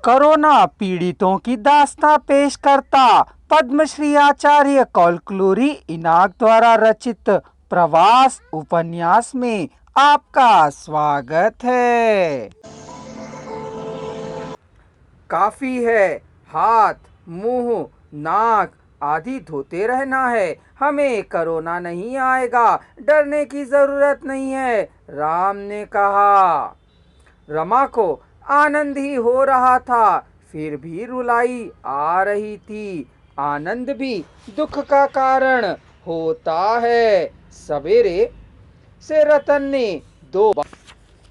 Corona पीड़ितों की दास्तां पेश करता पद्मश्री आचार्य कौलक्लूरी इनाक द्वारा रचित प्रवास उपन्यास में आपका स्वागत है। काफी है हाथ, मुंह, नाक आदि धोते रहना है। हमें कोरोना नहीं आएगा, डरने की जरूरत नहीं है, राम ने कहा। रमा को आनंद ही हो रहा था, फिर भी रुलाई आ रही थी। आनंद भी दुख का कारण होता है। सवेरे से रतन ने 2 बार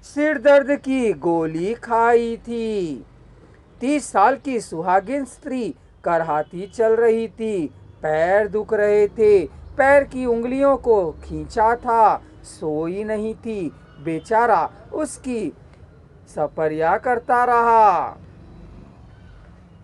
सिर दर्द की गोली खाई थी। 30 साल की सुहागिन स्त्री करहाती चल रही थी। पैर दुख रहे थे, पैर की उंगलियों को खींचा था। सोई नहीं थी, बेचारा उसकी सफरिया करता रहा।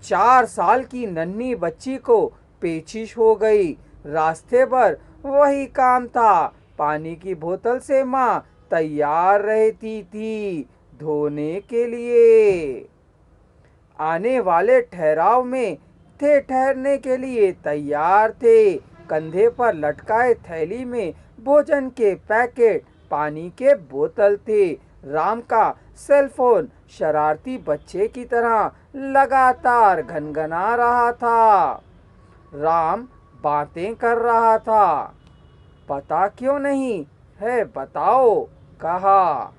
4 साल की नन्ही बच्ची को पेचिश हो गई। रास्ते पर वही काम था। पानी की बोतल से माँ तैयार रहती थी धोने के लिए। आने वाले ठहराव में थे, ठहरने के लिए तैयार थे। कंधे पर लटकाए थैली में भोजन के पैकेट, पानी के बोतल थे। राम का सेलफोन शरारती बच्चे की तरह लगातार घनघना रहा था। राम बातें कर रहा था। पता क्यों नहीं है, बताओ, कहा।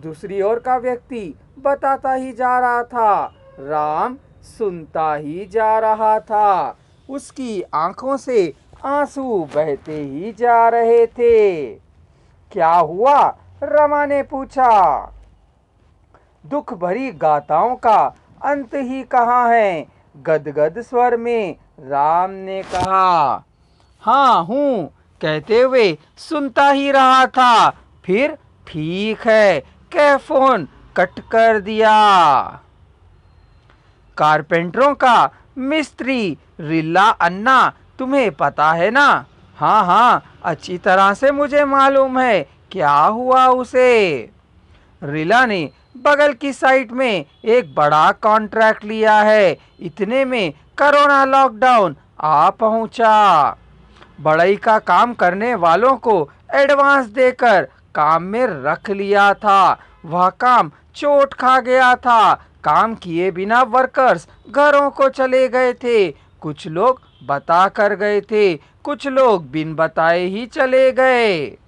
दूसरी ओर का व्यक्ति बताता ही जा रहा था। राम सुनता ही जा रहा था। उसकी आंखों से आंसू बहते ही जा रहे थे। क्या हुआ? रमा ने पूछा। दुख भरी गाथाओं का अंत ही कहाँ है? गदगद स्वर में राम ने कहा। हाँ हूँ कहते हुए सुनता ही रहा था। फिर ठीक है कह फोन कट कर दिया। कारपेंटरों का मिस्त्री रिल्ला अन्ना तुम्हें पता है ना? हाँ हाँ अच्छी तरह से मुझे मालूम है। क्या हुआ उसे? रिला ने बगल की साइट में एक बड़ा कॉन्ट्रैक्ट लिया है। इतने में कोरोना लॉकडाउन आ पहुंचा। बढ़ई का काम करने वालों को एडवांस देकर काम में रख लिया था। वह काम चोट खा गया था। काम किए बिना वर्कर्स घरों को चले गए थे। कुछ लोग बता कर गए थे, कुछ लोग बिन बताए ही चले गए।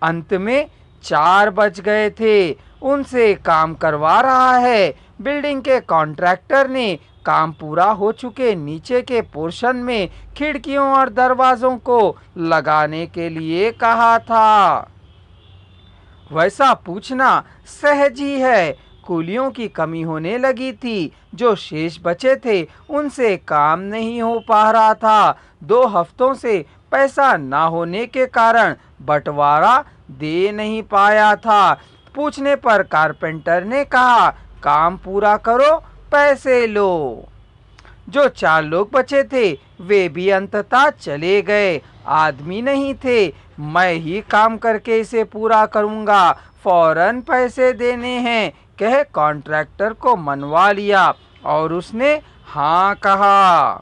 अंत में 4 बज गए थे। उनसे काम करवा रहा है। बिल्डिंग के कॉन्ट्रैक्टर ने काम पूरा हो चुके नीचे के पोर्शन में खिड़कियों और दरवाजों को लगाने के लिए कहा था। वैसा पूछना सहज ही है। कूलियों की कमी होने लगी थी। जो शेष बचे थे उनसे काम नहीं हो पा रहा था। 2 हफ्तों से पैसा ना होने के कारण बंटवारा दे नहीं पाया था। पूछने पर कारपेंटर ने कहा, काम पूरा करो, पैसे लो। जो 4 लोग बचे थे वे भी अंततः चले गए। आदमी नहीं थे। मैं ही काम करके इसे पूरा करूंगा, फौरन पैसे देने हैं कह कॉन्ट्रैक्टर को मनवा लिया और उसने हाँ कहा।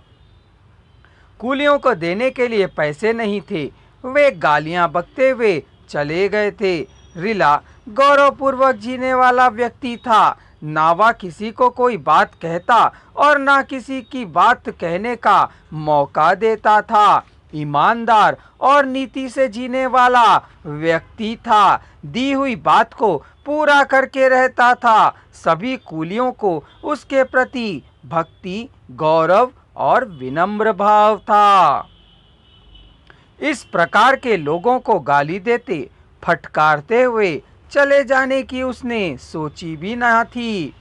कूलियों को देने के लिए पैसे नहीं थे। वे गालियां बकते हुए चले गए थे। रिला गौरवपूर्वक जीने वाला व्यक्ति था। ना वह किसी को कोई बात कहता और ना किसी की बात कहने का मौका देता था। ईमानदार और नीति से जीने वाला व्यक्ति था। दी हुई बात को पूरा करके रहता था। सभी कूलियों को उसके प्रति भक्ति, गौरव और विनम्र भाव था। इस प्रकार के लोगों को गाली देते, फटकारते हुए चले जाने की उसने सोची भी न थी।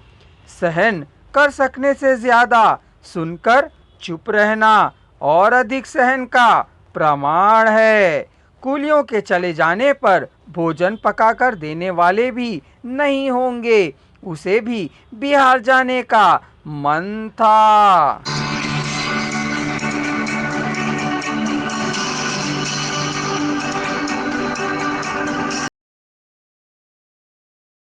सहन कर सकने से ज्यादा सुनकर चुप रहना और अधिक सहन का प्रमाण है। कूलियों के चले जाने पर भोजन पकाकर देने वाले भी नहीं होंगे। उसे भी बिहार जाने का मन था।